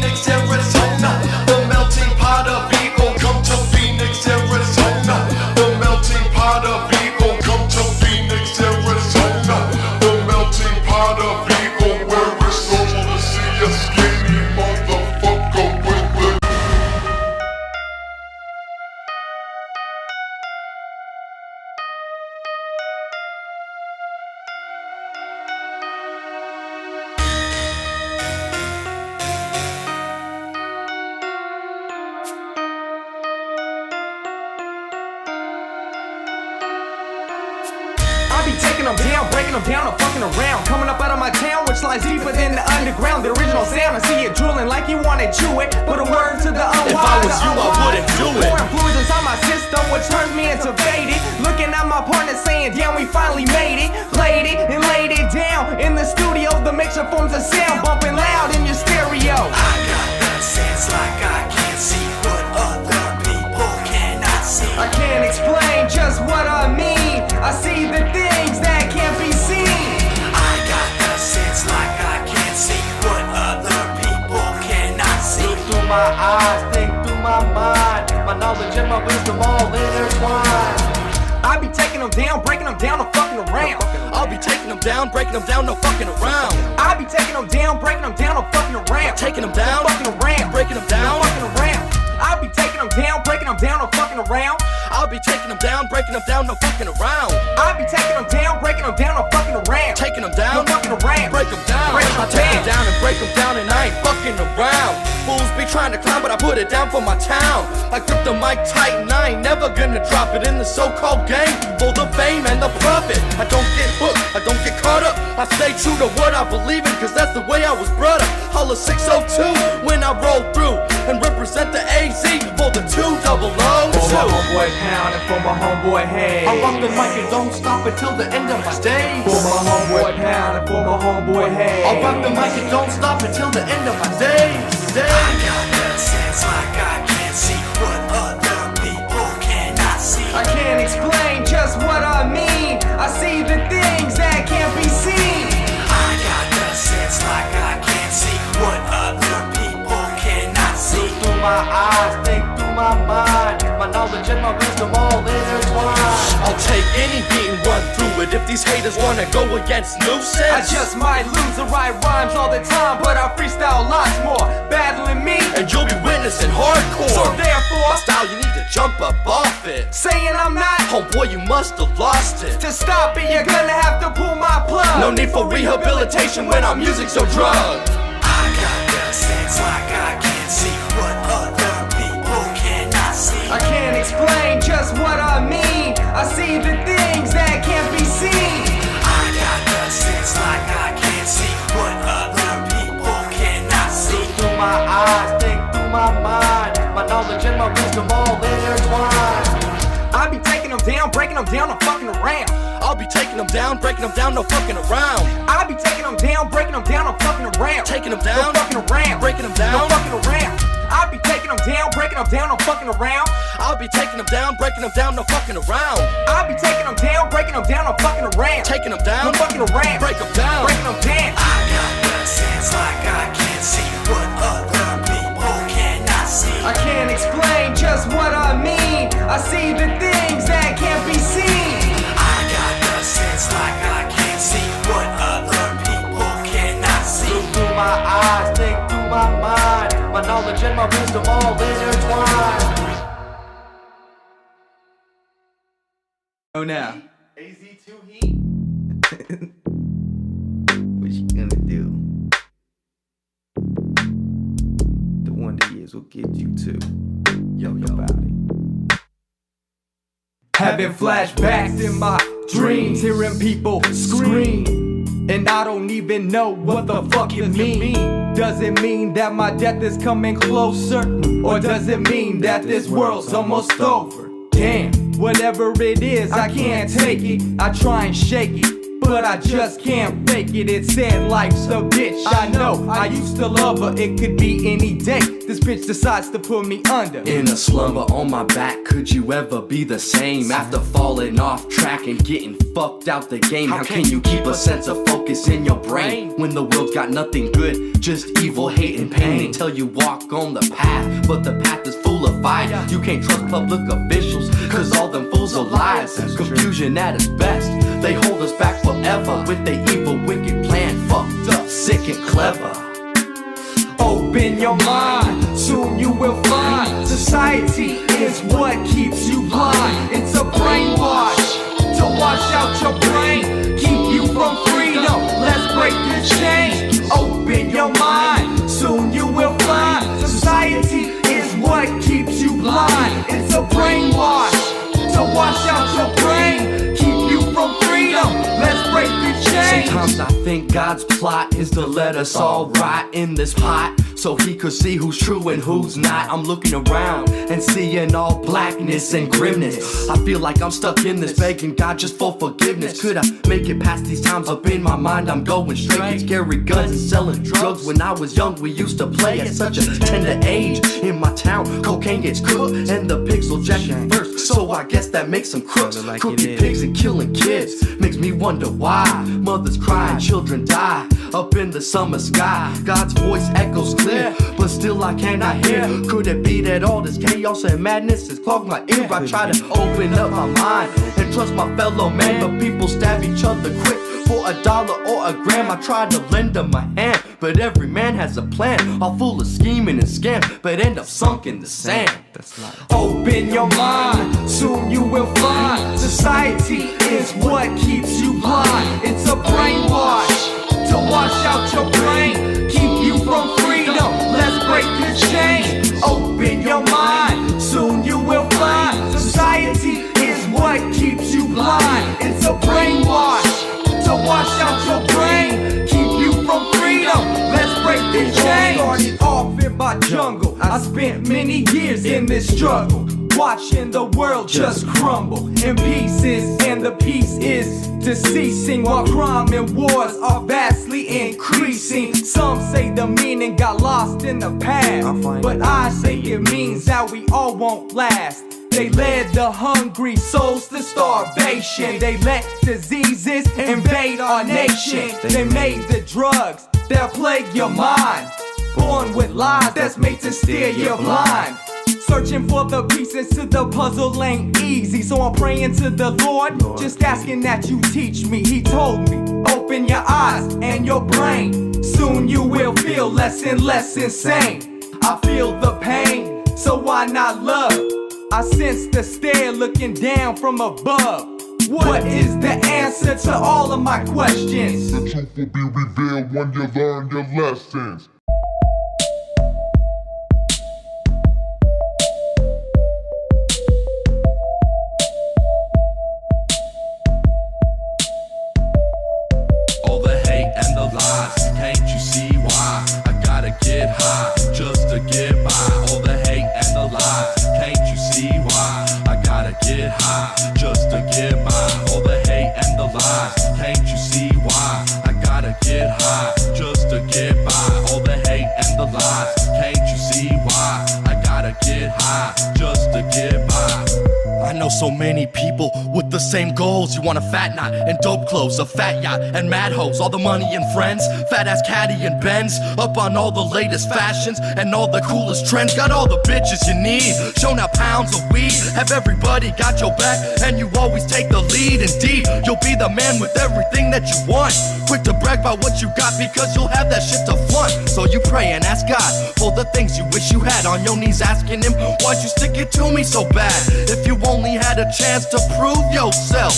Phoenix, Arizona. The melting pot of people. Come to Phoenix, Arizona. The melting pot of people. Come to Phoenix, Arizona. The melting pot of people. Where it's so to see a skinny motherfucker with it. I be taking them down, breaking them down, no fucking around. Coming up out of my town, which lies deeper than the underground. The original sound, I see it drooling like you wanna chew it. Put a word to the unwise. If I was you, I wouldn't do it. Pouring fluids inside my system, which turns me into faded. Looking at my partner saying, damn, we finally made it. Played it and laid it down. In the studio, the mixer forms a sound, bumping loud in your stereo. I got the sense like I can't see what other people cannot see. I can't explain just what I mean. I see the things that can't be seen. I got the sense like I can't see what other people cannot see. Look through my eyes, think through my mind. My knowledge and my wisdom all intertwined. I be taking them down, breaking them down, no fucking around. I'll be taking them down, breaking them down, no fucking around. I be taking them down, breaking them down, no fucking around. Taking them down, No fucking around, breaking them down. no fucking around. I be taking them down, breaking them down, no fucking around. I'll be taking them down, breaking them down, no fucking around. I be taking them down, breaking them down, no fucking around. Taking them down, No fucking around. break them down. Break 'em I take them down. down and break them down, and I ain't fucking around. Fools be trying to climb, but I put it down for my town. I grip the mic tight, and I ain't never gonna drop it in the so-called game for the fame and the profit. I don't get hooked, I don't get caught up. I stay true to what I believe in, cause that's the way I was brought up. Holla 602 when I roll through and represent the AZ for the 200. For my homeboy Pound and for my homeboy Hay. I rock the mic and don't stop until the end of my days. For my homeboy Pound and for my homeboy Hay. I'll rock the mic and don't stop until the end of my days. I got the sense like I can't see what other people cannot see. I can't explain just what I mean. I see the things that can't be seen. I got the sense like I can't see what other people cannot see. Look through my eyes, think through my mind. My knowledge and my wisdom all intertwined. I'll take any beat and run through it if these haters wanna go against new I sense. just might lose and write rhymes all the time, but I freestyle lots more. Battling me, And you'll be witnessing hardcore. so therefore, My style, you need to jump up off it. saying I'm not. Homeboy, you must have lost it. To stop it, you're gonna have to pull my plug. No need for rehabilitation when our music's so drugged. I got the sense like I can't see what other people cannot see. I can't explain just what I mean. I see the things that can't be seen. I got the sense like I can't see what other people cannot see. Through my eyes, think through my mind. My knowledge and my wisdom all intertwined. I be taking them down, breaking them down, no fucking around. I'll be taking them down, breaking them down, no fucking around. I be taking them down, breaking them down, no fucking around. Taking them No down, fucking around. breaking them No down. fucking around. I be taking them down, breaking them down, no fucking around. I'll be taking them down, breaking them down, no fucking around. I be taking them down, breaking them down, no fucking around. Taking them down, No fucking around. break them down. Breaking them down. I got the sense like I can't see what other people cannot see. I can't explain just what I mean. I see the things that can't be seen. I got the sense like I can't see what other people cannot see. Look through my eyes, think through my mind. My knowledge and my wisdom all intertwined. Oh now. AZ2 Heat. What you gonna do? The Wonder Years will get you to. Yo, about it. Having flashbacks in my dreams, hearing people scream, and I don't even know what the fuck it mean. Does it mean that my death is coming closer? Or does it mean that this world's almost over? Damn, whatever it is, I can't take it. I try and shake it, but I just can't fake it. It said life's a bitch. I know I used to love her, it could be any day. This bitch decides to put me under. In a slumber on my back, could you ever be the same? After falling off track and getting fucked out the game, how can you keep a sense of focus in your brain when the world's got nothing good, just evil, hate, and pain? They tell you walk on the path, but the path is full of fire. You can't trust public officials, cause all them fools are liars. Confusion at its best, they hold us back forever with their evil, wicked plan, fucked up, sick and clever. Open your mind, soon you will find society is what keeps you blind. It's a brainwash to wash out your brain, keep you from freedom. Let's break this chain. Open your mind, soon you will find society is what keeps you blind. It's a brainwash to wash out your brain, keep you from freedom. Let's break this chain. Sometimes I think God's plot is to let us all rot in this pot, so he could see who's true and who's not. I'm looking around and seeing all blackness and grimness. I feel like I'm stuck in this, begging God just for forgiveness. Could I make it past these times? Up in my mind I'm going straight. Kids carry guns and selling drugs. When I was young we used to play at such a tender age. In my town cocaine gets cooked and the pigs will jack you first, so I guess that makes them crooks. Crooked pigs and killing kids makes me wonder why mothers cry and children die up in the summer sky. God's voice echoes clear, but still I cannot hear. Could it be that all this chaos and madness has clogged my ear? I try to open up my mind and trust my fellow man, but people stab each other quick for $1 or a gram. I try to lend them a hand, but every man has a plan, all full of scheming and scam, but end up sunk in the sand. Open your mind, soon you will find society is what keeps you blind. It's a brainwash to wash out your brain, keep you from freedom. Let's break this chain. Open your mind, soon you will find society is what keeps you blind. It's a brainwash to wash out your brain, keep you from freedom. Let's break this chain. Started off in my jungle, I spent many years in this struggle, watching the world just crumble in pieces, and the peace is deceasing while crime and wars are vastly increasing. Some say the meaning got lost in the past, but I say it means that we all won't last. They led the hungry souls to starvation. They let diseases invade our nation. They made the drugs that plague your mind, born with lies that's made to steer you blind. Searching for the pieces to the puzzle ain't easy, so I'm praying to the Lord, just asking that you teach me. He told me, open your eyes and your brain, soon you will feel less and less insane. I feel the pain, so why not love? I sense the stare looking down from above. What is the answer to all of my questions? The truth will be revealed when you learn your lessons. All the hate and the lies, can't you see why? I gotta get high just to get by. All the hate and the lies, can't you see why? I gotta get high just to get by. All the hate and the lies, can't you see why? I gotta get high just to get by. All the hate and the lies, can't you see why? I gotta get high just to get by. I know so many people with the same goals. You want a fat knot and dope clothes, a fat yacht and mad hoes, all the money and friends, fat ass caddy and Benz, up on all the latest fashions and all the coolest trends. Got all the bitches you need, shown out pounds of weed, have everybody got your back, and you always take the lead. Indeed, you'll be the man with everything that you want, quick to brag about what you got because you'll have that shit to flaunt. So you pray and ask God for the things you wish you had, on your knees asking him, why'd you stick it to me so bad? If you only had a chance to prove yourself,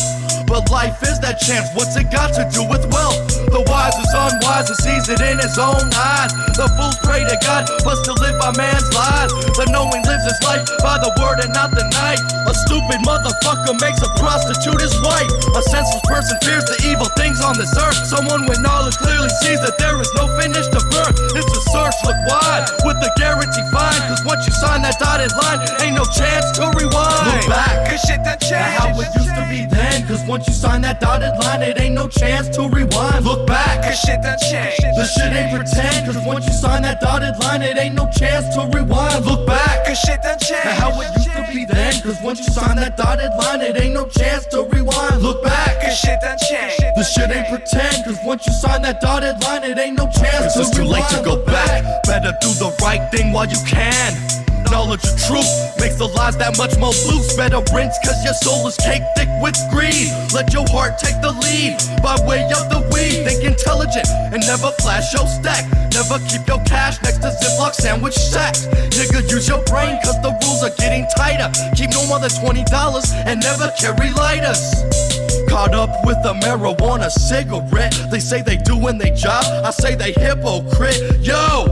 but life is that chance, what's it got to do with wealth? The wise is unwise and sees it in his own eyes. The fools pray to God, but still live by man's lies. The knowing lives his life by the word and not the night. A stupid motherfucker makes a prostitute his wife. A senseless person fears the evil things on this earth. Someone with knowledge clearly sees that there is no finish to birth. It's a search, look wide, with a guarantee fine, cause once you sign that dotted line, ain't no chance to rewind. Look back, cause shit that changed. How it used to be then, cause once you sign that dotted line, it ain't no chance to rewind. Look back, cause shit done changed. This shit ain't pretend, cause once you sign that dotted line, it ain't no chance to rewind. Look back, cause shit done changed. And how it used to be then, cause once you sign that dotted line, it ain't no chance to rewind. Look back, cause shit done changed. This shit ain't pretend, cause once you sign that dotted line, it ain't no chance to rewind. It's too late to go back, better do the right thing while you can. Knowledge of truth makes the lies that much more loose. Better rinse cause your soul is caked thick with greed. Let your heart take the lead by way of the weed. Think intelligent and never flash your stack. Never keep your cash next to Ziploc sandwich sacks. Nigga, use your brain cause the rules are getting tighter. Keep no more than $20 and never carry lighters. Caught up with a marijuana cigarette. They say they doing their job, I say they hypocrite. Yo,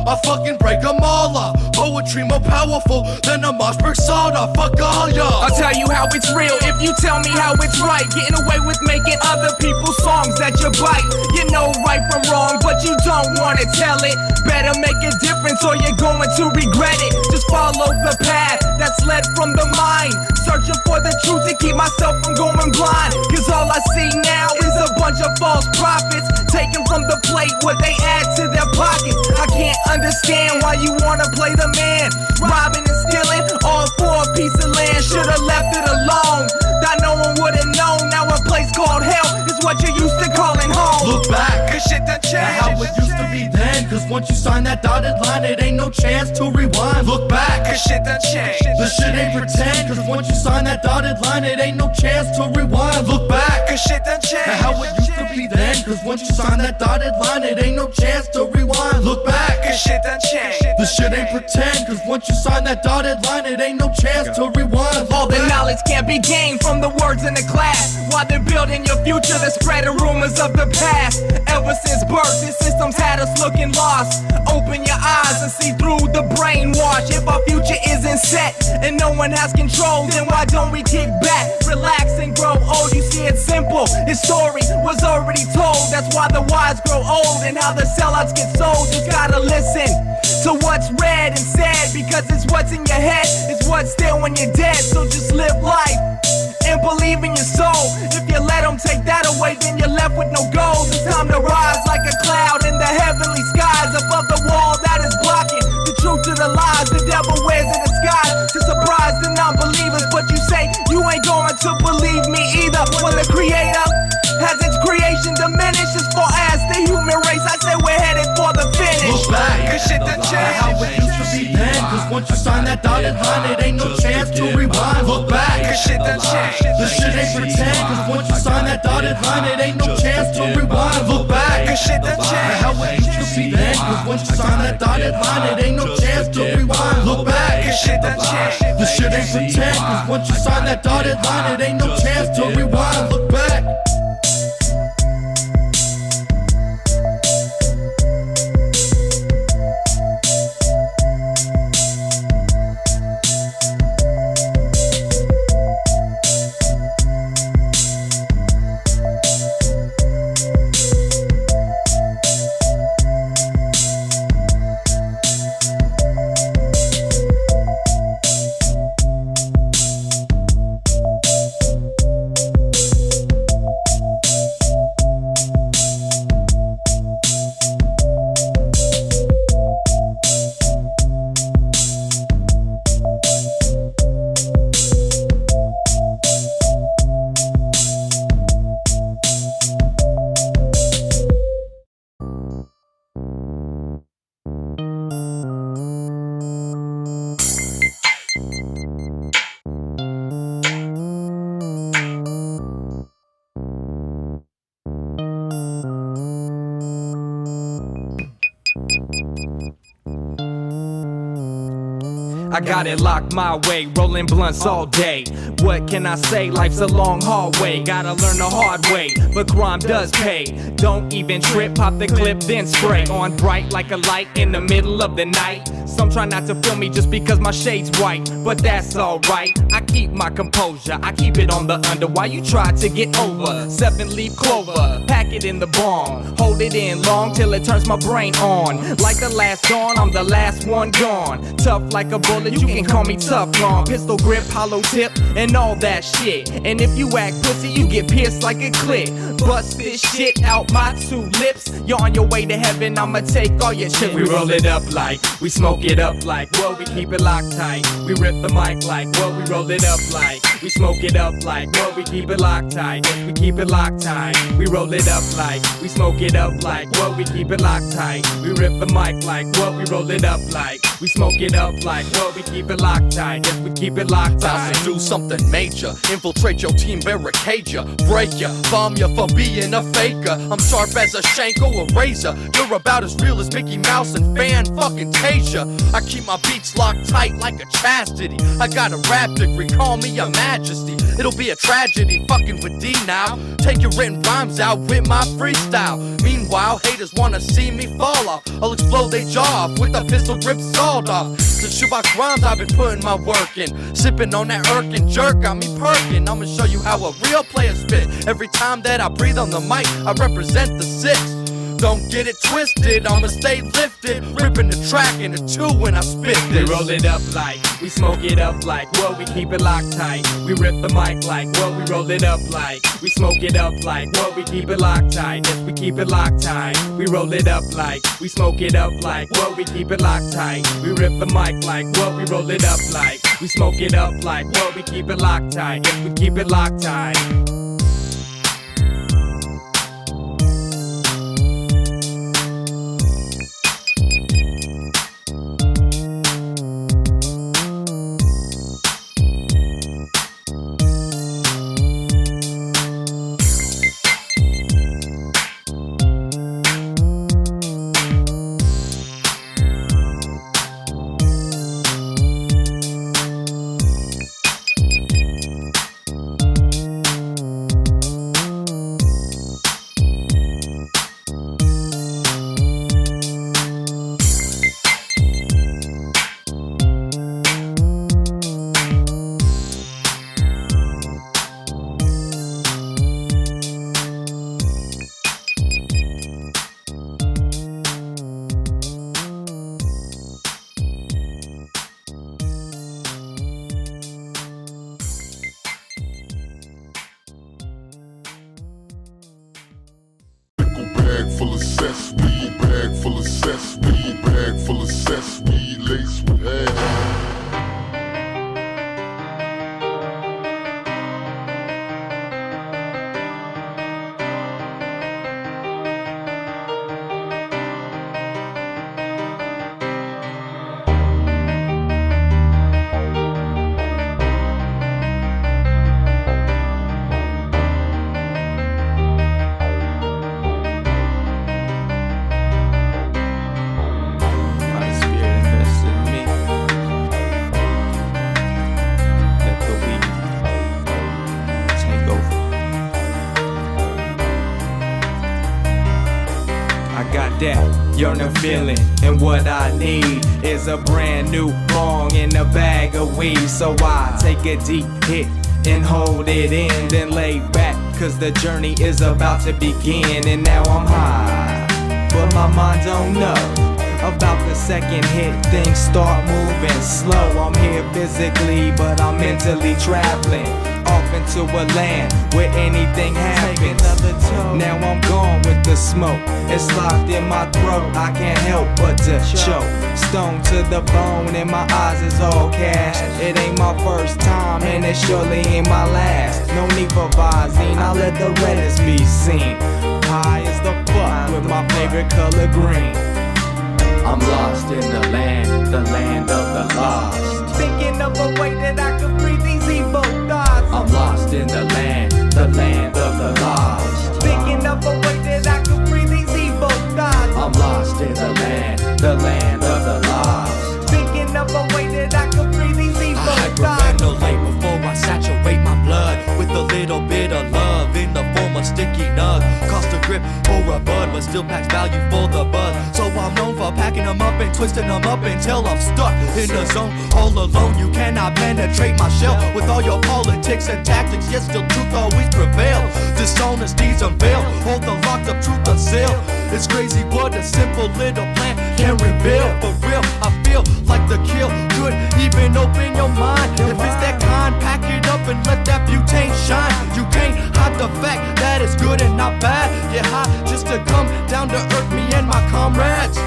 I fucking break them all up. Poetry more powerful than a Mossberg soda. Fuck all y'all. I'll tell you how it's real if you tell me how it's right. Getting away with making other people's songs that you bite. You know right from wrong, but you don't wanna tell it. Better make a difference or you're going to regret it. Just follow the path that's led from the mind. Searching for the truth to keep myself from going blind. Cause all I see now is a bunch of false prophets taken from the plate what they add to their pockets. I can't understand why you wanna play the man. Robbing and stealing all for a piece of land. Should've left it alone. That no one would've known. Now a place called hell is what you're used to calling home. Look back, cause shit done changed. How it used to be then, cause once you sign that dotted line, it ain't no chance to rewind. Look back, cause shit done changed. This shit ain't pretend, cause once you sign that dotted line, it ain't no chance to rewind. Look back, cause shit done changed. How it used to be then, cause once you sign that dotted line, it ain't no chance to rewind. Look back, cause shit done changed. This shit ain't pretend, cause once you sign that dotted line, it ain't no chance to rewind. All the knowledge can't be gained from the words in the class. While they're building your future, they're spreading rumors of the past. Ever since birth, these systems had us looking lost. Open your eyes and see through the brainwash. If our future isn't set and no one has control, then why don't we kick back, relax and grow old? You see, it's simple, his story was already told. That's why the wise grow old and how the sellouts get sold. Just gotta listen to what's read and said, because it's what's in your head, it's what's still when you're dead. So just live life and believe in your soul. If you let them take that away, then you're left with no goals. It's time to rise like a cloud in the heavenly skies, above the wall that is blocking the truth to the lies. The devil wears a disguise to surprise the non-believers, but you say you ain't going to believe me either. When the creator has its creation diminished as far as the human race, I say we're headed for the finish. Look back, cause shit done changed. How it used to be then, cause once you sign that dotted line, it ain't no chance to rewind. Look back, cause shit done changed. This shit ain't pretend, cause once you sign that dotted line, it ain't no chance to rewind. Look back, cause shit done changed. How it used to be then, cause once you sign that dotted line, it ain't no chance to rewind. Look back, cause shit done changed. This shit ain't pretend, cause once you sign that dotted line, it ain't no chance to rewind. Look back. I got it locked my way, rolling blunts all day. What can I say? Life's a long hallway. Gotta learn the hard way, but crime does pay. Don't even trip, pop the clip, then spray. On bright like a light in the middle of the night. Some try not to feel me just because my shade's white, but that's alright. I keep my composure, I keep it on the under. Why you try to get over? 7-leaf clover, pack it in the bong, hold it in long till it turns my brain on. Like the last dawn, I'm the last one gone. Tough like a bullet, you can call me tough long. Pistol grip, hollow tip, and all that shit. And if you act pussy, you get pierced like a clit. Bust this shit out my 2 lips. You're on your way to heaven, I'ma take all your shit. We roll it up like, we smoke it up like, whoa, we keep it locked tight. We rip the mic like, whoa, we roll it up like, we smoke it up like, whoa, we keep it locked tight. Yes, we keep it locked tight. We roll it up like, we smoke it up like, whoa, we keep it locked tight. We rip the mic like, whoa, we roll it up like, we smoke it up like, whoa, we keep it locked tight. Yes, we keep it locked tight. About to do something major, infiltrate your team, barricade ya, break ya, bomb ya for being a faker. I'm sharp as a shank or a razor. You're about as real as Mickey Mouse and Fan fucking Tasia. I keep my beats locked tight like a chastity. I got a rap degree, call me a majesty. It'll be a tragedy fucking with D now. Take your written rhymes out with my freestyle. Meanwhile, haters wanna see me fall off. I'll explode they jaw off with a pistol grip sawed off. Since shoebox rhymes, I've been putting my work in. Sipping on that Irkin jerk, got me perkin'. I'ma show you how a real player spit. Every time that I breathe on the mic, I represent the 6. Don't get it twisted, I'ma stay lifted. Ripping the track into 2 when I spit We this. roll it up like, we smoke it up like, whoa, we keep it locked tight. We rip the mic like, whoa, we roll it up like, we smoke it up like, whoa, we keep it locked tight. Yes, we keep it locked tight. We roll it up like, we smoke it up like, whoa, we keep it locked tight. We rip the mic like, whoa, we roll it up like, we smoke it up like, whoa, we keep it locked tight. Yes, we keep it locked tight. Bag full of cess weed, bag full of cess weed, bag full of cess weed, lace with hash. That yearning feeling, and what I need is a brand new bong and a bag of weed. So I take a deep hit and hold it in, then lay back, cause the journey is about to begin. And now I'm high, but my mind don't know about the second hit. Things start moving slow. I'm here physically, but I'm mentally traveling off into a land where anything happens. Now I'm gone with the smoke, it's locked in my throat. I can't help but to choke. Stone to the bone and my eyes is all cash. It ain't my first time and it surely ain't my last. No need for Visine, I let the reddest be seen. High as the fuck with my favorite color green. I'm lost in the land of the lost. Thinking of a way that I could free these evil thoughts. I'm lost in the land of the lost. Thinking of a way that I could free these evil thoughts. I'm lost in the land of the lost. Thinking of a way that I could free these evil thoughts. I hyperventilate before I saturate my blood with a little bit of love in the form of sticky nug. Cost a grip or a bud, but still packs value for the bud. So I'm known for packing them up and twisting them up until I'm stuck in the zone. All alone, you cannot penetrate my shell. With all your politics and tactics, yet still truth always prevail. Dishonesty's unveiled, hold the locked up truth unsealed. It's crazy what a simple little plan can reveal. For real, I feel like the kill could even open your mind. If it's that kind, pack it up and let that butane shine. You can't hide the fact that it's good and not bad. Get high just to come down to earth, me and my comrades.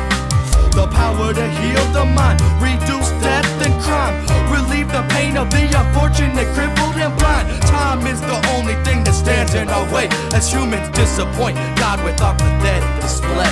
The power to heal the mind, reduce death and crime, relieve the pain of the unfortunate, crippled and blind. Time is the only thing that stands in our way as humans disappoint God with our pathetic display.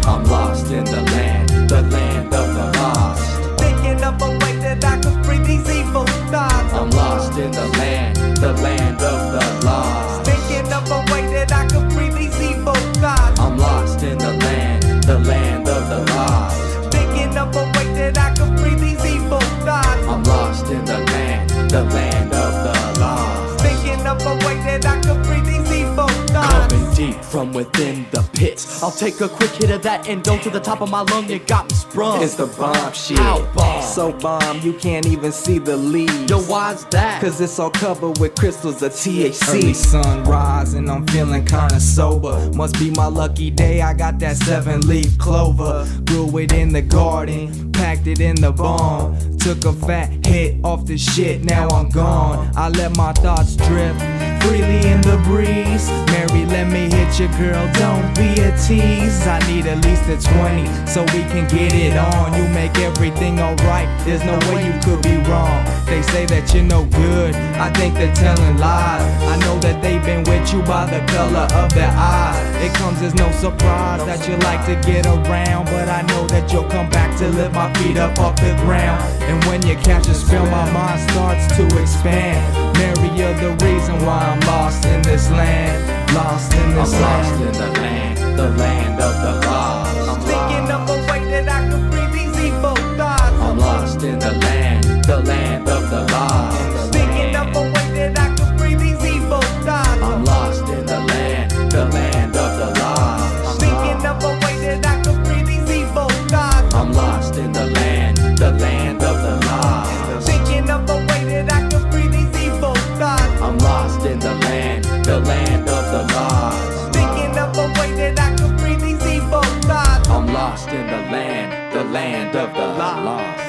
I'm lost in the land of the lost. Thinking of a way that I could free these evil thoughts. I'm lost in the land of the lost. Thinking of a way that I could free these evil thoughts. I'm lost in the land of the lost. Thinking of a way that I could free these evil thoughts. I'm lost in the land of the lost. Thinking of a way that I could free these evil thoughts. Coming deep from within the pits, I'll take a quick hit of that endo to the top of my lung. You got me sprung. It's the bomb shit. How bomb? So bomb you can't even see the leaves. Yo, why's that? Cause it's all covered with crystals of THC. Early sunrise and I'm feeling kinda sober. Must be my lucky day, I got that 7-leaf clover. Grew it in the garden, packed it in the barn. Took a fat hit off the shit, now I'm gone. I let my thoughts drift freely in the breeze. Mary, let me hit you, girl, don't be a tease. I need at least a 20 so we can get it on. You make everything alright, there's no way you could be wrong. They say that you're no good, I think they're telling lies. I know that they've been with you by the color of their eyes. It comes as no surprise that you like to get around, but I know that you'll come back to lift my feet up off the ground. And when you catch a spell, my mind starts to expand. Mary, you're the reason why I'm lost in this land. Lost in this land. I'm lost in the land of the lost. I'm Thinking of a way that I could free these evil thoughts. I'm lost in the land of the lost. Thinking of a way that I could free these evil thoughts. I'm lost in the land of the lost. Thinking of a way that I could free these evil thoughts. I'm lost in the land of the lost. Thinking of a way that I could free these evil thoughts. I'm lost in the land of the lost. Thinking of a way that I could free these evil thoughts. I'm lost in the land of the lost.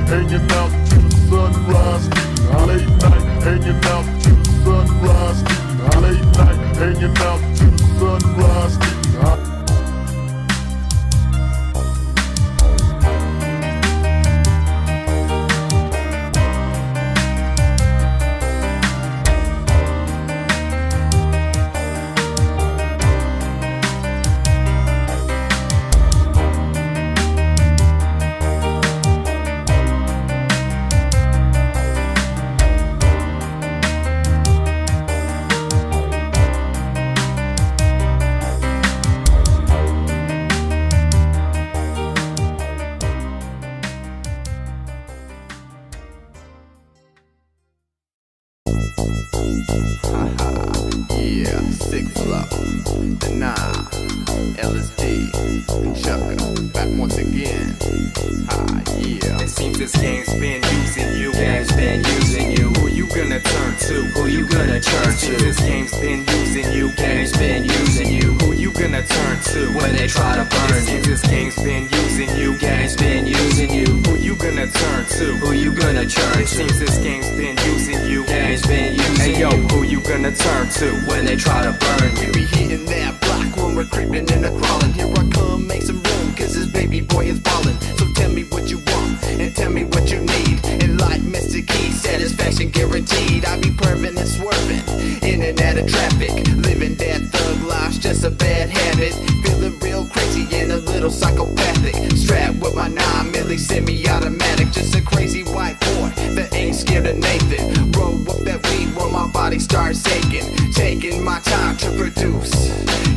Hanging out to the sunrise, late night, hanging out to the sunrise, late night, hanging out to the sunrise. Yeah, sick flow, Denial, LSD, and Chucker, back once again. Yeah. It seems this game's been using you. Game's been using you. Who you gonna turn to? Who you gonna turn to? This game's been using you. Game's been using you. Who you gonna turn to when they try to burn you? This game's been using you. Game's been using you. Who you gonna turn to? Who you gonna turn to? It seems this game's been using you. Game's been using you. Hey yo, who you gonna turn to when they try to burn you? We hitting that block when we're creeping and a crawling. Here I come, make some room, cause this baby boy is ballin'. So tell me what you want, and tell me what you need. And like Mystic key, satisfaction guaranteed. I be perving and swerving in and out of traffic, living that thug life's just a bad habit. Feeling real crazy and a little psychopathic, strapped with my 9mm semi-automatic. Just a crazy white boy that ain't scared of Nathan. Roll up that weed while my body starts aching, taking my time to produce.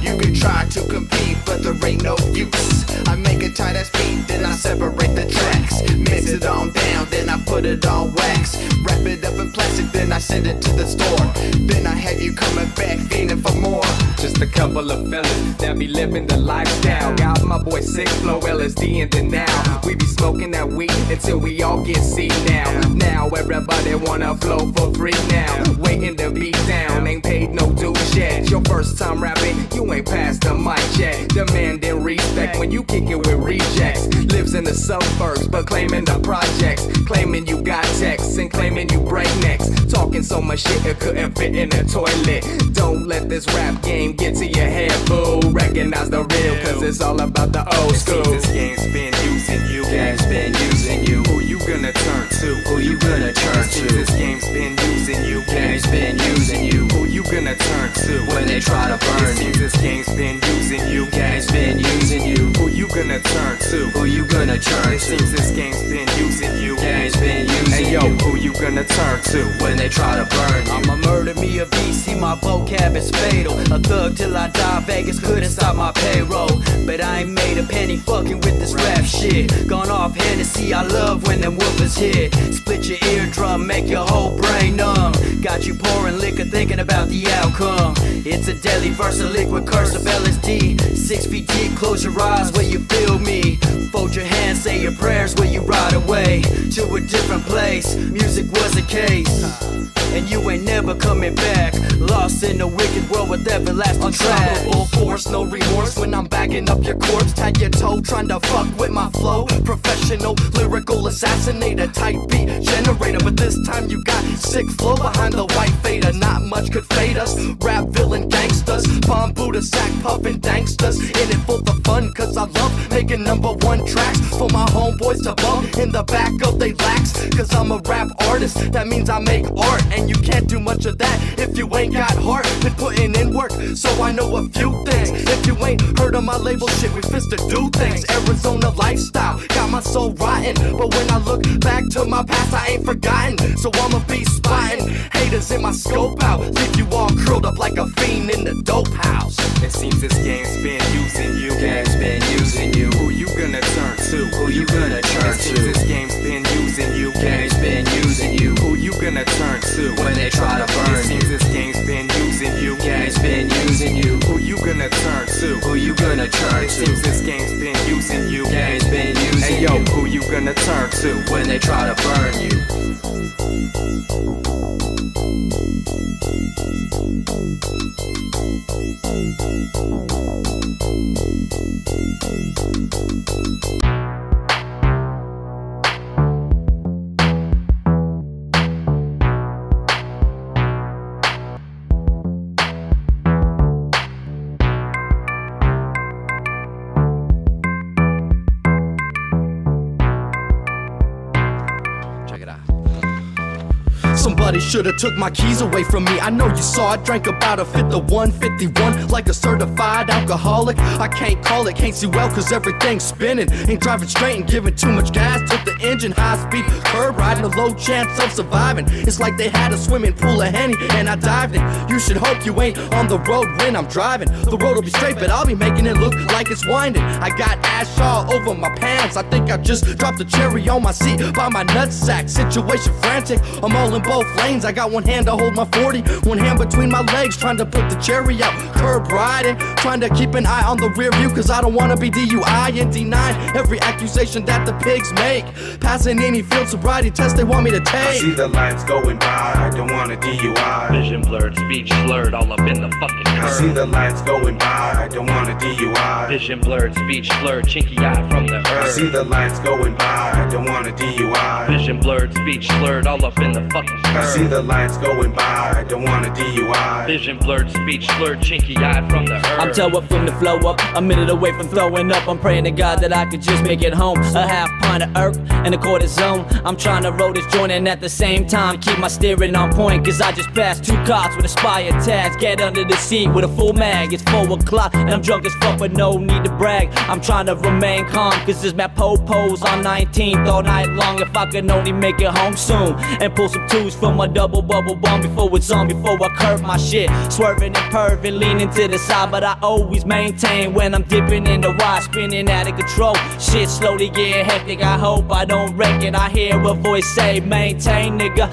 You can try to compete, but there ain't no use. I make a tight ass beat, then I separate the tracks, mix it on down, then I put it on wax, wrap it up in plastic, then I send it to the store. Then I have you coming back, fiending for more. Just a couple of fellas that be living the lifestyle. Got my boy Sick Flow, LSD in the now. We be smoking that weed until we all get see now. Now everybody wanna flow for free now. Waiting to be down, ain't paid no dues yet. Your first time rapping, you ain't passed the mic check. Demanding respect when you kick it with rejects. Lives in the suburbs, but claiming the projects. Claiming you got texts and claiming you break necks. Talking so much shit it couldn't fit in the toilet. Don't let this rap game get to your head, boo. Recognize the real, cause it's all about the old school. This game's been using you. Game's been using you. Who you gonna turn to? Who you gonna turn to? This game's been using you. Game's been using you. Who you gonna turn to? When they try to burn you. This game's been using you. Game's been using you. Who you gonna turn to? Who you gonna turn to? This game's been using you. Game's been using you. Who you gonna turn to? When they try to burn you. I'ma murder me a VC, my vocab is fatal. A thug till I die, Vegas couldn't stop my payroll. But I ain't made a penny fucking with this rap shit. Gone off Hennessy, I love when them whoopers hit. Split your eardrum, make your whole brain numb. Got you pouring liquor, thinking about the outcome. It's a deadly verse, a liquid curse of LSD. 6 feet deep, close your eyes where you feel me. Fold your hands, say your prayers where you ride away to a different place. Music was a case, and you ain't never coming back. Lost in a wicked world with everlasting trash. Unstoppable force, no remorse when I'm bagging up your corpse. Tag your toe, trying to fuck with my flow. Professional, lyrical assassinator, type beat generator. But this time you got sick flow behind the white fader. Not much could fade us. Rap villain gangsters, bomb Buddha sack puffin' danksters. In it for the fun, cause I love making #1 tracks for my homeboys to bump in the back of they lax. Cause I'm a rap artist, that means I make art. And you can't do much of that if you ain't got heart. Been putting in work, so I know a few things. If you ain't heard of my label shit, we fist to do things. Arizona lifestyle, got my soul rotten. But when I look back to my past, I ain't forgotten. So I'ma be spotting haters in my scope out. Leave you all curled up like a fiend in the dope house. It seems this game's been using you. Game's been using you. Who you gonna turn to? Who you gonna turn to? This game's been using you. Game's been using you. Who you gonna turn to? When they try to burn you. This game's been using you. Game's been using you. Who you gonna turn to? Who you gonna turn to? This game's been using you. Game's been using you. Who you gonna turn to? When they try to burn you. Somebody should've took my keys away from me. I know you saw it. Drank about a fifth of 151 like a certified alcoholic. I can't call it, can't see well cause everything's spinning. Ain't driving straight and giving too much gas. Took the engine high speed, curb riding, a low chance of surviving. It's like they had a swimming pool of Henny and I dived in. You should hope you ain't on the road when I'm driving. The road will be straight but I'll be making it look like it's winding. I got ash all over my pants. I think I just dropped a cherry on my seat by my nutsack. Situation frantic, I'm all in both lanes. I got one hand to hold my 40, one hand between my legs, trying to put the cherry out. Curb riding, trying to keep an eye on the rear view, cause I don't wanna be DUI and denying every accusation that the pigs make. Passing any field sobriety test they want me to take. I see the lights going by, I don't want a DUI. Vision blurred, speech slurred, all up in the fucking curb. I see the lights going by, I don't want a DUI. Vision blurred, speech slurred, chinky eye from the herb. I see the lights going by, I don't want a DUI. Vision blurred, speech slurred, all up in the fucking curb. I see the lights going by, don't want a DUI. Vision blurred, speech slurred, chinky eyed from the earth. I'm toe up from the flow up, a minute away from throwing up. I'm praying to God that I could just make it home. A half pint of earth and a cortisone. I'm trying to roll this joint and at the same time keep my steering on point. Cause I just passed 2 cars with expired tags. Get under the seat with a full mag. It's 4 o'clock and I'm drunk as fuck but no need to brag. I'm trying to remain calm cause there's mad po-pos on 19th all night long. If I could only make it home soon and pull some 2s from a double bubble bomb before it's on, before I curve my shit. Swerving and perving, leaning to the side, but I always maintain when I'm dipping in the ride, spinning out of control. Shit slowly getting hectic, I hope I don't wreck it. I hear a voice say, maintain nigga,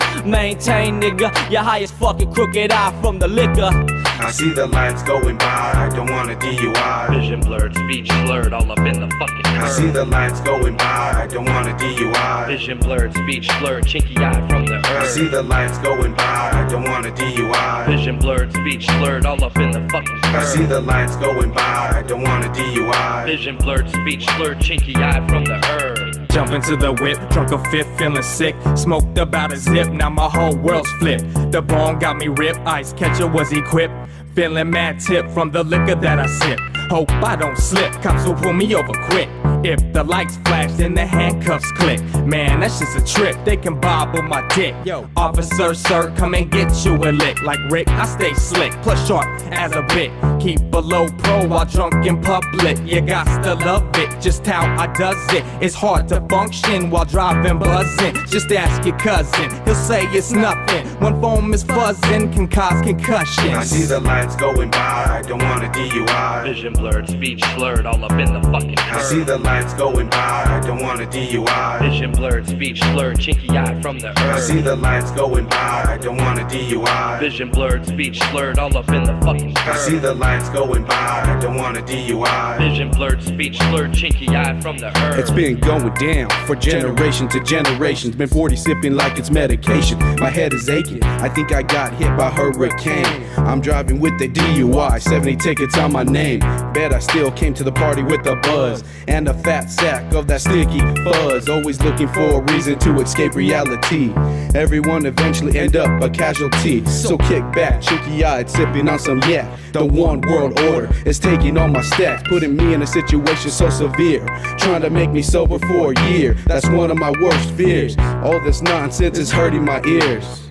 you're high as fucking crooked eye from the liquor. I see the lights going by, don't want a DUI. Vision blurred, speech slurred, all up in the fucking I curve. see the lights going by, don't want a DUI. Vision blurred, speech slurred, chinky eyed from the earth. I see the lights going by, don't want a DUI. Vision blurred, speech slurred, all up in the fucking curve. I see the lights going by, don't want a DUI. Vision blurred, speech slurred, chinky eyed from the earth. Jump into the whip, drunk a fifth, feeling sick. Smoked about a zip, now my whole world's flipped. The bone got me ripped, ice catcher was equipped. Feeling mad tip from the liquor that I sip. Hope I don't slip, cops will pull me over quick. If the lights flash, then the handcuffs click. Man, that's just a trick, they can bobble my dick. Yo, officer, sir, come and get you a lick. Like Rick, I stay slick, plus sharp as a bit. Keep a low pro while drunk in public. You got to love it, just how I does it. It's hard to function while driving buzzing. Just ask your cousin, he'll say it's nothing. One foam is buzzing, can cause concussions. I see the lights going by, don't want a DUI. Vision blurred, speech slurred, all up in the fucking curve. I see the lights going by, don't want a DUI. Vision blurred, speech slurred, chinky eyed from the earth. I see the lights going by, don't want a DUI. Vision blurred, speech slurred, all up in the fucking curve. I see the lights going by, don't want a DUI. Vision blurred, speech slurred, chinky eyed from the earth. It's been going down for generation to generations. Been 40 sipping like it's medication. My head is aching, I think I got hit by hurricane. I'm driving with the DUI, 70 tickets on my name. Bet I still came to the party with a buzz and a fat sack of that sticky fuzz. Always looking for a reason to escape reality. Everyone eventually end up a casualty. So kick back, chinky-eyed, sipping on some yak. The one world order is taking all my stacks, putting me in a situation so severe, trying to make me sober for a year. That's one of my worst fears. All this nonsense is hurting my ears.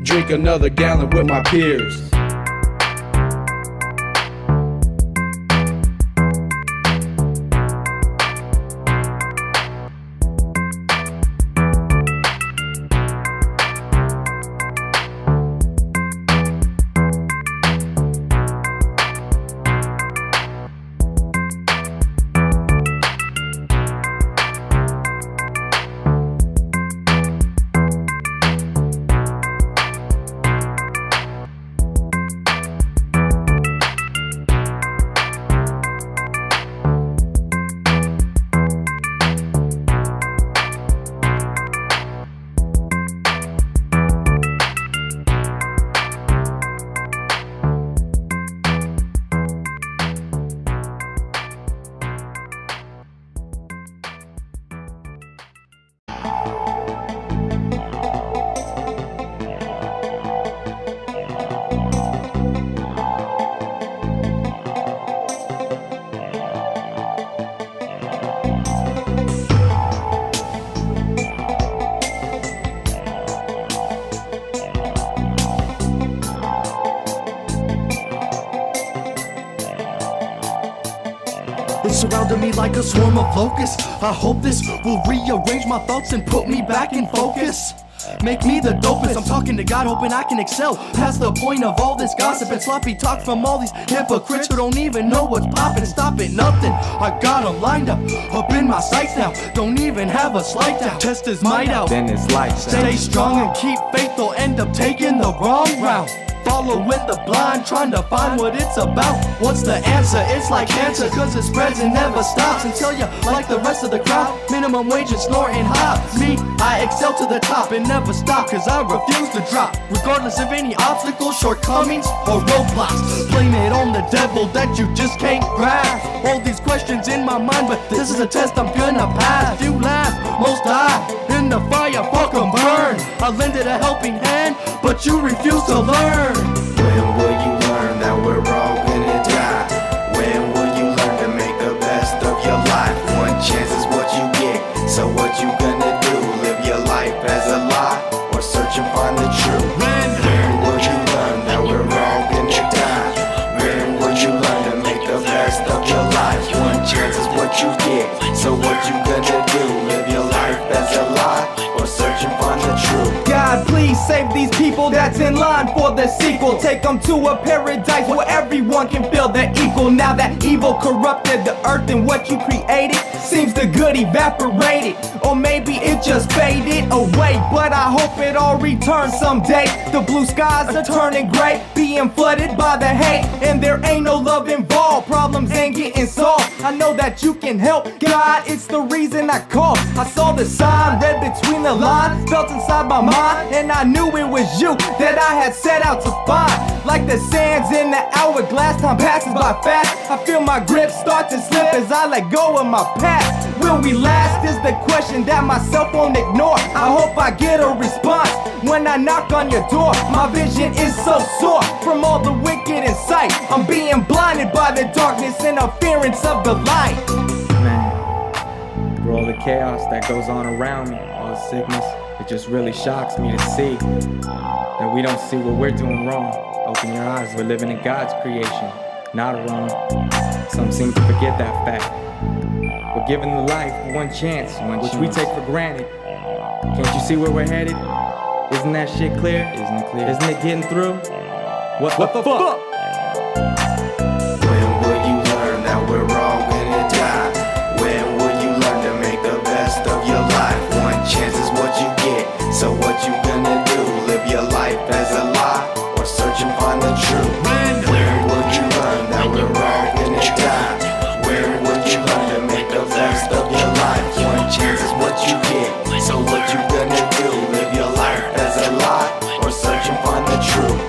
Drink another gallon with my peers. It's surrounding me like a swarm of locusts. I hope this will rearrange my thoughts and put me back in focus. Make me the dopest. I'm talking to God, hoping I can excel past the point of all this gossip and sloppy talk from all these hypocrites who don't even know what's poppin'. Stop it, nothing. I got 'em lined up in my sights now. Don't even have a slight doubt. Test his might out. Then it's lights out. Stay strong and keep faith, or end up taking the wrong route. Following the blind, trying to find what it's about. What's the answer? It's like cancer, cause it spreads and never stops until you, like the rest of the crowd, minimum wage and snorting high. Me, I excel to the top and never stop, cause I refuse to drop, regardless of any obstacles, shortcomings, or roadblocks. Blame it on the devil that you just can't grasp. All these questions in my mind, but this is a test I'm gonna pass. You laugh, most die in the fire, fuck 'em burn. I lended a helping hand, but you refuse to learn. When will you learn that we're all gonna die? When will you learn to make the best of your life? One chance is what you get, so what you gonna do? Live your life as a lie, or search and find the truth? When will you learn that we're all gonna die? When will you learn to make the best of your life? One chance is what you get, so what you gonna do? Live your life as a lie, or search and find the truth? God, please save these people that's in line for the sequel. Take them to a paradise where everyone can feel they're equal. Now that evil corrupted the earth and what you created seems the good evaporated, or maybe it just faded away. But I hope it all returns someday. The blue skies are turning gray, being flooded by the hate, and there ain't no love involved. Problems ain't getting solved. I know that you can help. God, it's the reason I called. I saw the sign, read between the lines, felt inside my mind, and I knew it was you that I had set out to find. Like the sands in the hourglass, time passes by fast. I feel my grip start to slip as I let go of my past. Will we last is the question that my cell phone ignore. I hope I get a response when I knock on your door. My vision is so sore from all the wicked in sight. I'm being blinded by the darkness, interference of the light. Man, for all the chaos that goes on around me, all the sickness, it just really shocks me to see that we don't see what we're doing wrong. Open your eyes, we're living in God's creation, not our own. Some seem to forget that fact. We're given the life one chance, which we take for granted. Can't you see where we're headed? Isn't that shit clear? Isn't it clear? Isn't it getting through? What the fuck? When will you learn that we're all gonna die? When will you learn to make the best of your life? One chance is what you get, so what you gonna do? Live your life as a lie, or search and find the truth? When will you learn that we're all gonna die? When will you learn to make the best of your life? One chance is what you get, so what you gonna do? Live your life as a lie, or search and find the truth?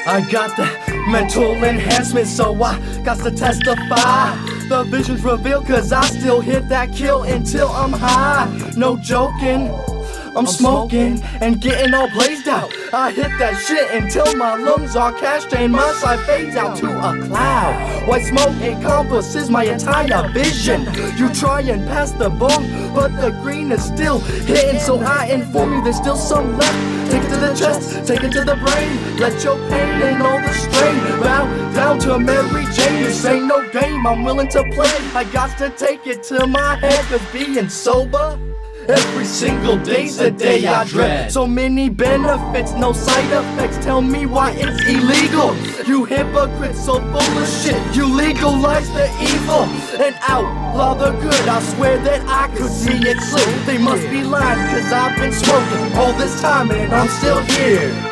I got the mental enhancement, so I got to testify. The vision's revealed, cause I still hit that kill until I'm high. No joking, I'm smoking and getting all blazed out. I hit that shit until my lungs are cashed and my sight fades out to a cloud. White smoke encompasses my entire vision. You try and pass the bong, but the green is still hitting, so I inform you there's still some left. Take it to the chest, take it to the brain. Let your pain and all the strain bow down to Mary Jane. This ain't no game, I'm willing to play. I got to take it to my head, cause being sober every single day's a day I dread. So many benefits, no side effects. Tell me why it's illegal. You hypocrites so full of shit. You legalize the evil and outlaw the good. I swear that I could see it slip. They must be lying, cause I've been smoking all this time and I'm still here.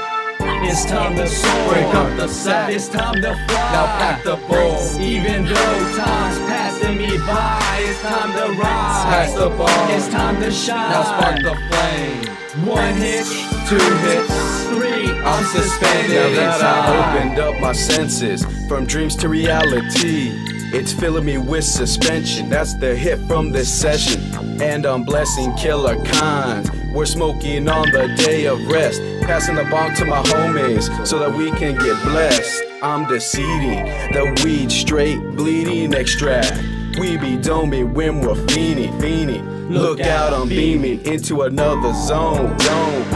It's time to soar, break up the sack. It's time to fly, now pack the bowl. Even though time's passing me by, it's time to rise. Pass the ball, it's time to shine. Now spark the flame. 1 hit, 2 hits, 3. I'm suspended. Now that I opened up my senses, from dreams to reality, it's filling me with suspension. That's the hit from this session. And I'm blessing killer kinds. We're smoking on the day of rest, passing the bong to my homies so that we can get blessed. I'm deceding. The weed straight bleeding extract. We be doming when we're fiending. Look out, I'm beaming into another zone.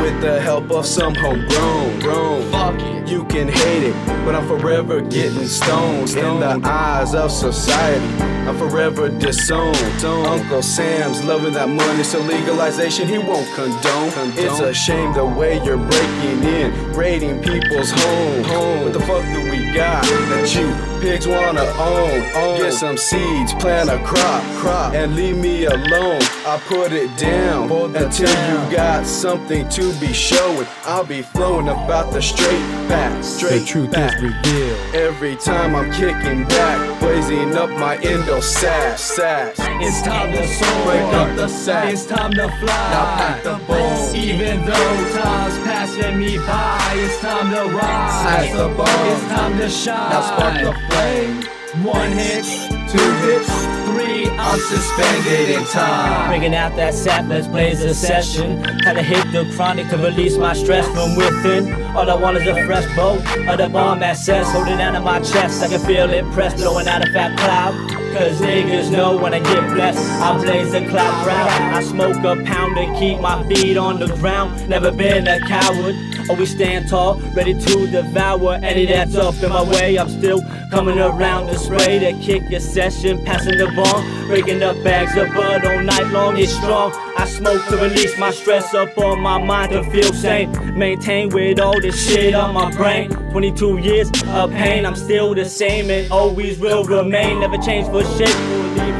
With the help of some homegrown. Fuck it, you can hate it, but I'm forever getting stoned. In the eyes of society, I'm forever disowned. Uncle Sam's loving that money, so legalization he won't condone. It's a shame the way you're breaking in, raiding people's homes. What the fuck do we got that you pigs wanna own? Get some seeds, plant a crop, and leave me alone. I put it down until you got something to be showing. I'll be flowing about the straight facts. The truth is revealed. Every time I'm kicking back, blazing up my endo sass. It's time to soar, break up the sack. It's time to fly, now pack the boom. Even though time's passing me by, it's time to rise. Pass the ball. It's time to shine. Now spark the flame. 1 hit, 2 hits, 3, I'm suspended in time. Bringing out that sap, let's blaze a session. Had to hit the chronic to release my stress from within. All I want is a fresh bolt of the bomb that says, hold it down in my chest. I can feel it press, blowing out a fat cloud. Cause niggas know when I get blessed, I blaze the cloud route. I smoke a pound to keep my feet on the ground. Never been a coward, always stand tall, ready to devour any that's up in my way. I'm still coming around to spray to kick your session, passing the bomb, breaking up bags of bud all night long. It's strong. I smoke to release my stress up on my mind to feel sane. Maintain with all this shit on my brain. 22 years of pain, I'm still the same and always will remain. Never change for shit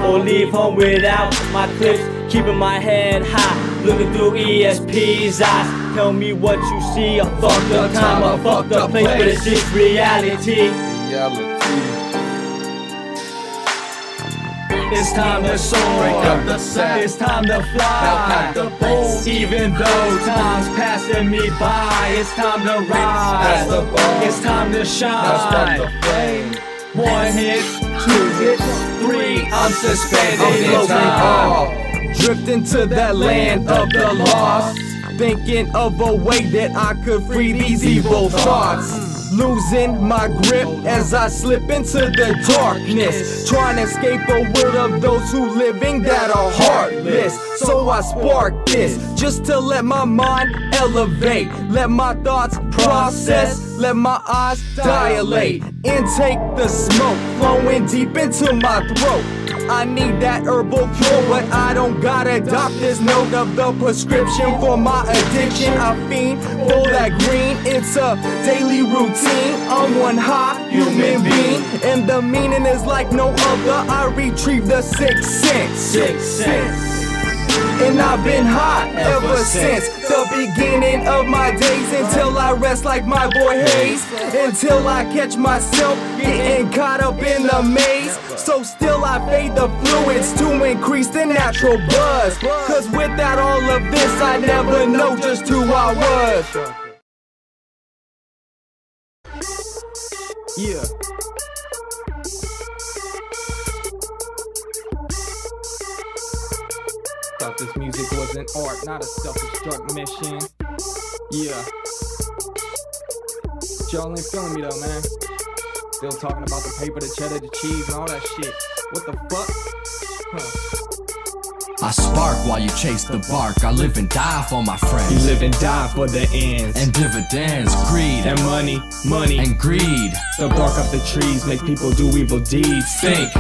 or leave home without my clips. Keeping my head high, looking through ESP's eyes. Tell me what you see, a fucked up time, a fucked up place, but it's just reality. It's time to soar, break up the sack. It's time to fly, now pack the boom. Even though time's passing me by, it's time to rise. Pass the ball. It's time to shine. Now spark the flame. 1 hit, 2 hits, 3, I'm suspended in time. Drifting to that land of the lost, thinking of a way that I could free these evil thoughts. Losing my grip as I slip into the darkness, trying to escape a world of those who living that are heartless. So I spark this just to let my mind elevate, let my thoughts process, let my eyes dilate, intake the smoke flowing deep into my throat. I need that herbal cure, but I don't got a doctor's note of the prescription for my addiction. I fiend for that green, it's a daily routine. I'm one high human being, and the meaning is like no other. I retrieve the sixth sense. And I've been high ever since the beginning of my days, until I rest like my boy Hayes, until I catch myself getting caught up in the maze. So still I fade the fluids to increase the natural buzz, cause without all of this I never know just who I was. Yeah. Thought this music was an art, not a self-destruct mission. Yeah. Y'all ain't feeling me though, man. Still talking about the paper, the cheddar, the cheese, and all that shit. What the fuck? Huh. I spark while you chase the bark. I live and die for my friends. You live and die for the ends. And dividends, greed, and money, and greed. The bark of the trees make people do evil deeds. Think,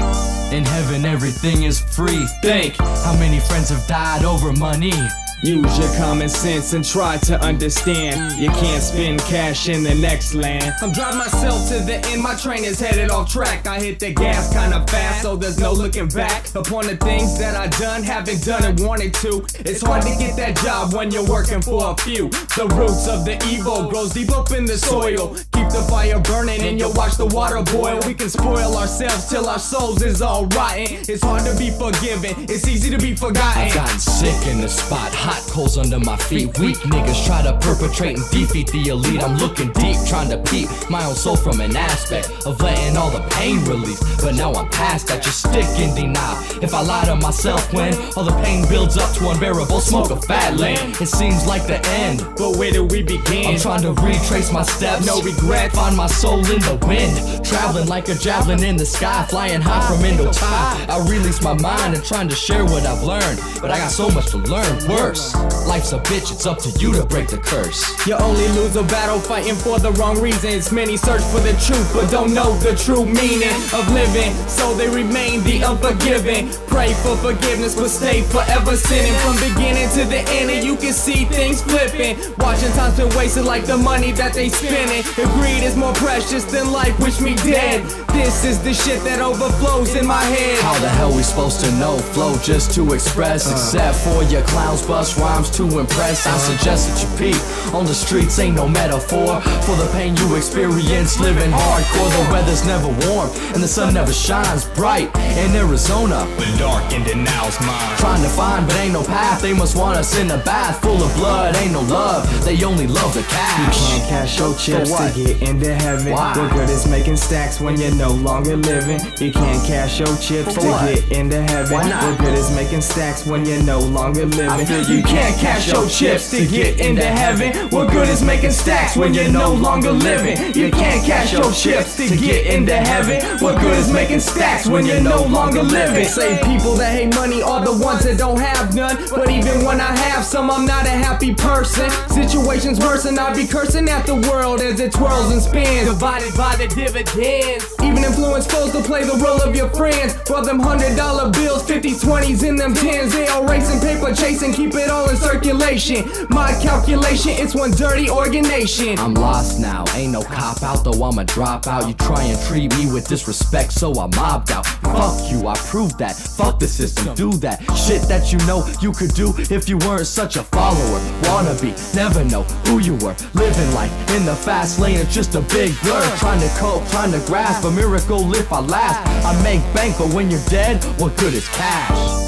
in heaven everything is free. Think, how many friends have died over money? Use your common sense and try to understand. You can't spend cash in the next land. I'm driving myself to the end, my train is headed off track. I hit the gas kinda fast, so there's no looking back upon the things that I done, haven't done and wanted to. It's hard to get that job when you're working for a few. The roots of the evil grows deep up in the soil. Keep the fire burning and you'll watch the water boil. We can spoil ourselves till our souls is all rotten. It's hard to be forgiven, it's easy to be forgotten. I've gotten sick in the spot, high hot coals under my feet. Weak niggas try to perpetrate and defeat the elite. I'm looking deep, trying to peep my own soul from an aspect of letting all the pain release. But now I'm past that, just stick in denial. If I lie to myself when all the pain builds up to unbearable, smoke a fat land. It seems like the end, but where do we begin? I'm trying to retrace my steps, no regret. Find my soul in the wind, traveling like a javelin in the sky, flying high from Indochina. I release my mind and trying to share what I've learned, but I got so much to learn. Worse, life's a bitch, it's up to you to break the curse. You only lose a battle fighting for the wrong reasons. Many search for the truth but don't know the true meaning of living, so they remain the unforgiving. Pray for forgiveness but stay forever sinning. From beginning to the end and you can see things flipping. Watching time's been wasted like the money that they spending. If greed is more precious than life, wish me dead. This is the shit that overflows in my head. How the hell we supposed to know? Flow just to express, except for your clowns bust rhymes to impress. I suggest that you peep on the streets, ain't no metaphor for the pain you experience living hardcore. The weather's never warm and the sun never shines bright in Arizona, but dark in Denal's mind. Trying to find but ain't no path. They must want us in a bath full of blood. Ain't no love, they only love the cash. You can't cash your chips to get into heaven. Why? What good is making stacks when you're no longer living? You can't cash your chips to get into heaven. Why not? What good is making stacks when you're no longer living? You can't cash your chips to get into heaven. What good is making stacks when you're no longer living? You can't cash your chips to get into heaven. What good is making stacks when you're no longer living? Say people that hate money are the ones that don't have none. But even when I have some, I'm not a happy person. Situations worse and I be cursing at the world as it twirls and spins, divided by the dividends. Even influence foes to play the role of your friends. For them $100 bills, 50s, 20s, in them 10s. They all racing, paper chasing, keep it all in circulation. My calculation, it's one dirty organization. I'm lost now, ain't no cop out, though I'm a dropout. You try and treat me with disrespect, so I mobbed out. Fuck you, I proved that. Fuck the system, do that shit that you know you could do if you weren't such a follower. Wannabe, never know who you were. Living life in the fast lane, it's just a big blur. Trying to cope, trying to grasp a miracle if I last. I make bank, but when you're dead, what good is cash?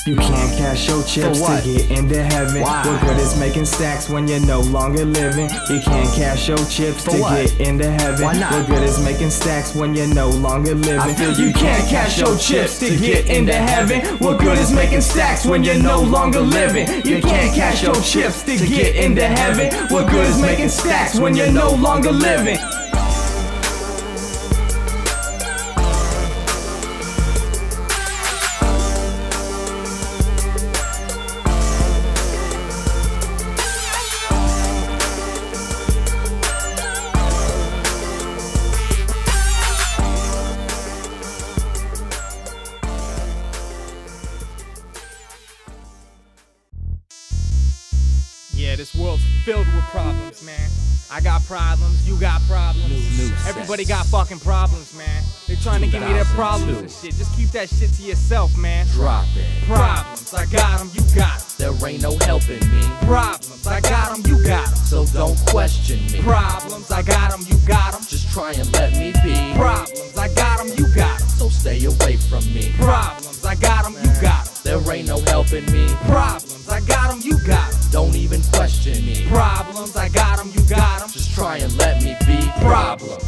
You can't cash your chips to get into heaven. Why? What good is making stacks when you're no longer living? You can't cash your chips to get into heaven. Why not? What good is making stacks when you're no longer living? You can't cash your chips to get into heaven. What good is making stacks when you're no longer living? You can't cash your chips to get into heaven. What good is making stacks when you're no longer living? Yeah, this world's filled with problems, man. I got problems, you got problems. Everybody got fucking problems, man. They're trying to give me their problems and shit. Just keep that shit to yourself, man. Drop it. Problems, I got them, you got them. There ain't no helping me. Problems, I got them, you got them. So don't question me. Problems, I got them, you got them. Just try and let me be. Problems, I got them, you got them. So stay away from me. Problems, I got them, you got them. There ain't no helping me. Problems, I got them, you got them. Don't even question me. Problems, I got them, you got them. Just try and let me be. Problems.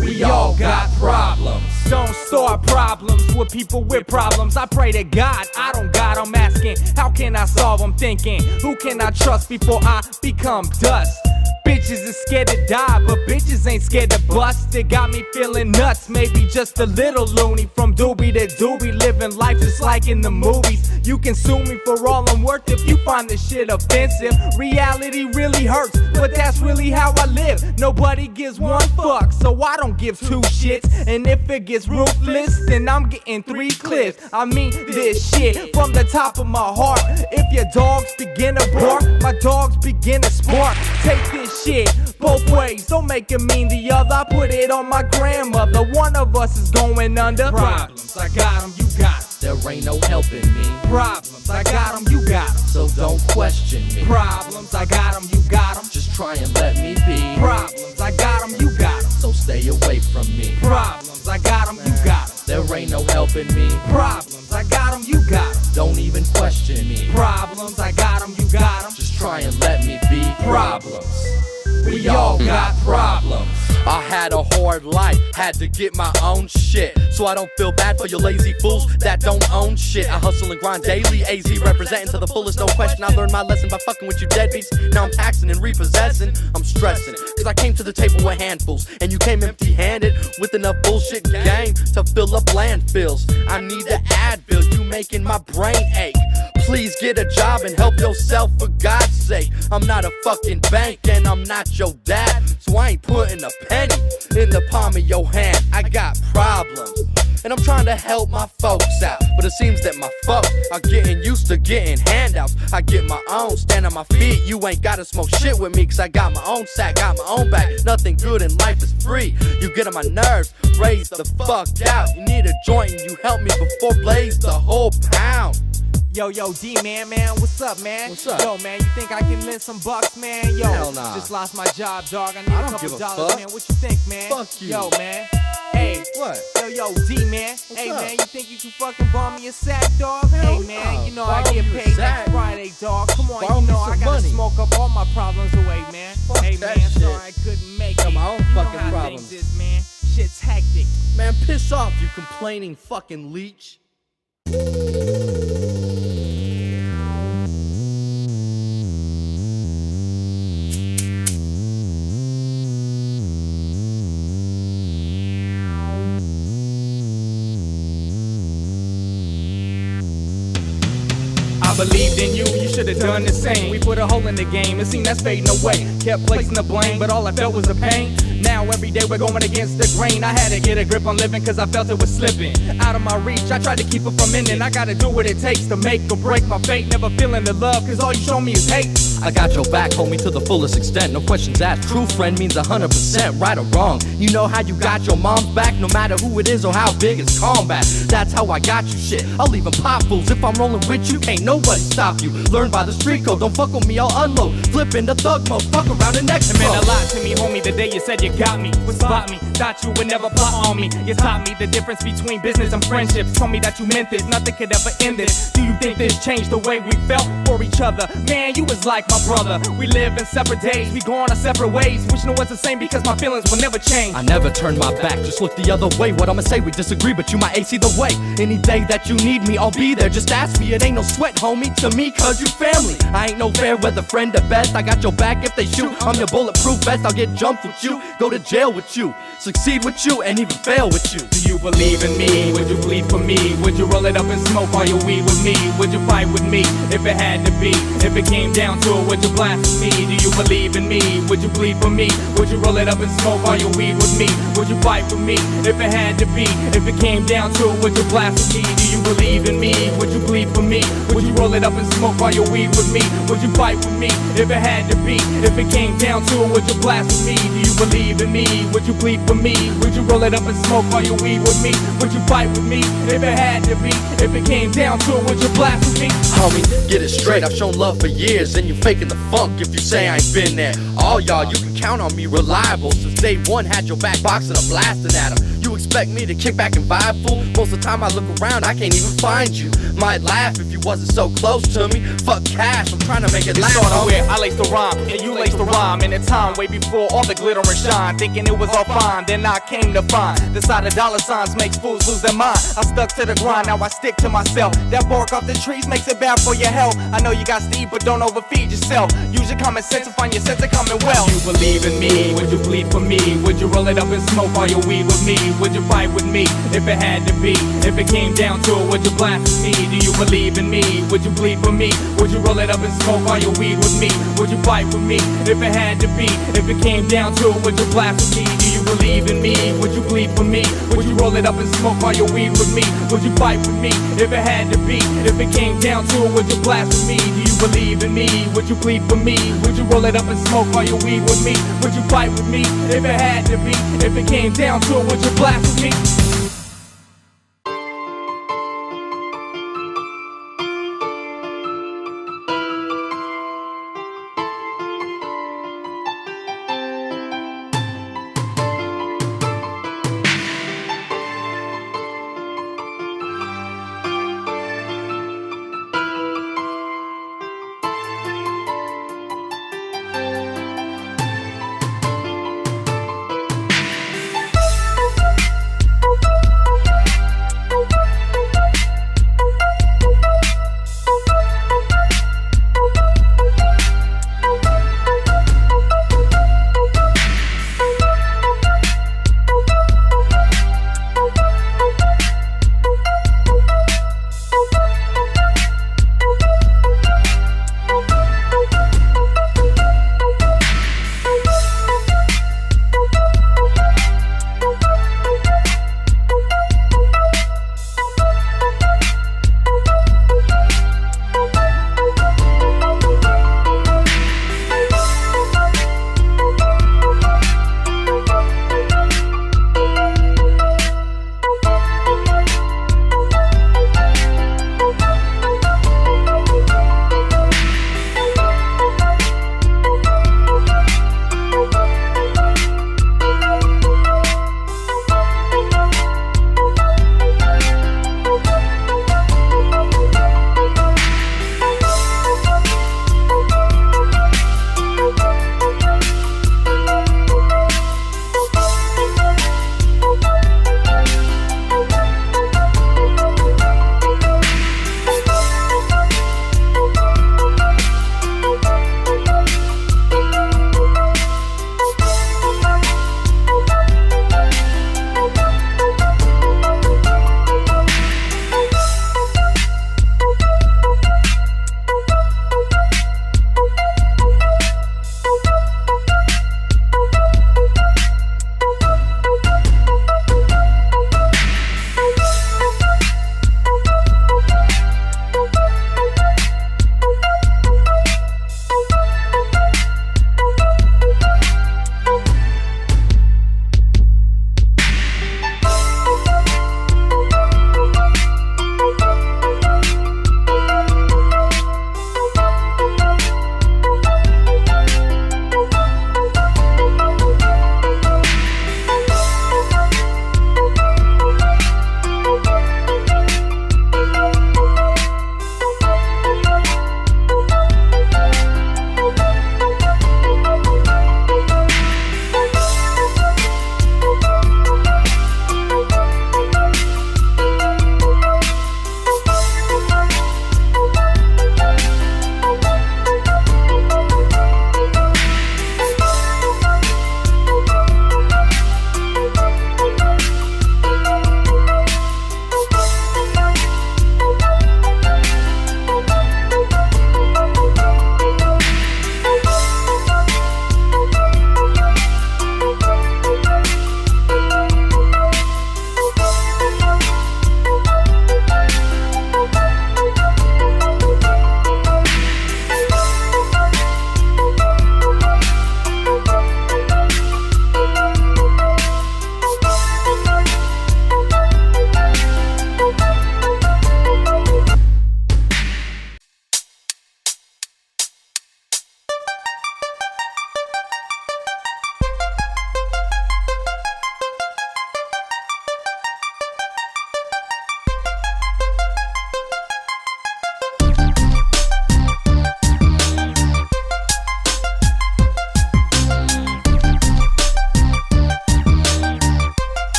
We all got problems. Don't start problems with people with problems. I pray to God, I don't got them. Asking, how can I solve them? Thinking, who can I trust before I become dust? Bitches is scared to die, but bitches ain't scared to bust. It got me feeling nuts, maybe just a little loony. From doobie to doobie, living life just like in the movies. You can sue me for all I'm worth if you find this shit offensive. Reality really hurts, but that's really how I live. Nobody gives one fuck, so I don't give two shits. And if it gets ruthless, then I'm getting 3 clips. I mean this shit from the top of my heart. If your dogs begin to bark, my dogs begin to spark. Take this shit both ways, don't make it mean the other. I put it on my grandmother, one of us is going under. Problems, I got them, you got them. There ain't no helping me. Problems, I got them, you got them. So don't question me. Problems, I got them, you got them. Just try and let me be. Problems, I got helping me. Problems, I got 'em, you got 'em. Don't even question me. Problems, I got 'em, you got 'em. Just try and let me be. Problems, we all got problems. I had a hard life, had to get my own shit. So I don't feel bad for your lazy fools that don't own shit. I hustle and grind daily, AZ representing to the fullest, no question. I learned my lesson by fucking with you deadbeats. Now I'm taxing and repossessing, I'm stressing. Cause I came to the table with handfuls, and you came empty-handed with enough bullshit game to fill up landfills. I need the Advil, you making my brain ache. Please get a job and help yourself for God's sake. I'm not a fucking bank and I'm not your dad, so I ain't putting a penny in the palm of your hand. I got problems, and I'm trying to help my folks out, but it seems that my folks are getting used to getting handouts. I get my own, stand on my feet. You ain't gotta smoke shit with me, cause I got my own sack, got my own back. Nothing good in life is free. You get on my nerves, raise the fuck out. You need a joint and you help me before blaze the whole pound. Yo, D-Man, what's up, man? What's up? Yo, man, you think I can lend some bucks, man? Yo, Hell nah. Just lost my job, dog. I need I a don't couple give a dollars, fuck. man. What you think, man? Fuck you. Yo, man. Hey. What? Yo, D-Man. Hey, up? man, you think you can fucking bomb me a sack, dog? Hey, man, no. you know Borrow I get you a paid sack? next Friday, dog. Come on, Borrow you me know I some gotta money. smoke up all my problems away, man. Fuck Hey, that man, shit. sorry I couldn't make Got it. my own You know fucking how problems. things is, man. Shit's hectic. Man, piss off, you complaining fucking leech. I believed in you, you should have done the same. We put a hole in the game, it seemed that's fading away. Kept placing the blame, but all I felt was the pain. Now every day we're going against the grain. I had to get a grip on living cause I felt it was slipping out of my reach. I tried to keep it from ending. I gotta do what it takes to make or break my fate. Never feeling the love cause all you show me is hate. I got your back, homie, to the fullest extent. No questions asked, true friend means 100%, right or wrong. You know how you got your mom's back, no matter who it is or how big it's combat. That's how I got you, shit. I'll even pop fools if I'm rolling with you. Can't nobody stop you. Learn by the street code, don't fuck with me, I'll unload. Flip into thug mode, fuck around and next. It meant a lot to me, homie, the day you said you got me. Would spot me, thought you would never plot on me. You taught me the difference between business and friendships. Told me that you meant this, nothing could ever end this. Do you think this changed the way we felt for each other? Man, you was like my brother. We live in separate days, we go on our separate ways. Wishing it was the same because my feelings will never change. I never turn my back, just look the other way. What I'ma say, we disagree, but you my AC the way. Any day that you need me, I'll be there. Just ask me, it ain't no sweat, homie, to me, cause you family. I ain't no fair weather friend at best. I got your back if they shoot, I'm your bulletproof vest. I'll get jumped with you, go to jail with you, succeed with you, and even fail with you. Do you believe in me? Would you bleed for me? Would you roll it up and smoke all your weed with me? Would you fight with me if it had to be? If it came down to it, would you blaspheme me? Do you believe in me? Would you bleed for me? Would you roll it up and smoke all your weed with me? Would you fight for me if it had to be? If it came down to it, would you blaspheme me? Do you believe in me? Would you bleed for me? Would you roll it up and smoke all your weed with me? Would you fight with me if it had to be? If it came down to it, would you blaspheme me? Do you believe in me? Would you bleed for me? Would you roll it up and smoke all your weed with me? Would you fight with me if it had to be? If it came down to it, would you blaspheme me? Homie, get it straight, I've shown love for years, and you faking the funk if you say I ain't been there. All y'all, you can count on me reliable. Since day one, had your back boxing or blasting at 'em. You expect me to kick back and vibe, fool? Most of the time I look around, I can't even find you. Might laugh if you wasn't so close to me. Fuck cash, I'm trying to make it last. Where I lace the rhyme, and you lace the rhyme. In a time way before all the glitter and shine, thinking it was all fine, then I came to find the side of dollar signs makes fools lose their mind. I stuck to the grind, now I stick to myself. That bark off the trees makes it bad for your health. I know you got to eat, but don't overfeed yourself. Use your common sense to find your sense of commonwealth. You believe in me? Would you bleed for me? Would you roll it up and smoke all your weed with me? Would you fight with me if it had to be? If it came down to it, would you blaspheme me? Do you believe in me? Would you bleed for me? Would you roll it up and smoke all your weed with me? Would you fight with me if it had to be? If it came down to it, would you blaspheme me? Do you believe in me? Would you bleed for me? Would you roll it up and smoke all your weed with me? Would you fight with me if it had to be? If it came down to it, would you blaspheme me? Do you believe in me? Would you bleed for me? Would you roll it up and smoke all your weed with me? Would you fight with me if it had to be? If it came down to it, would you blaspheme me?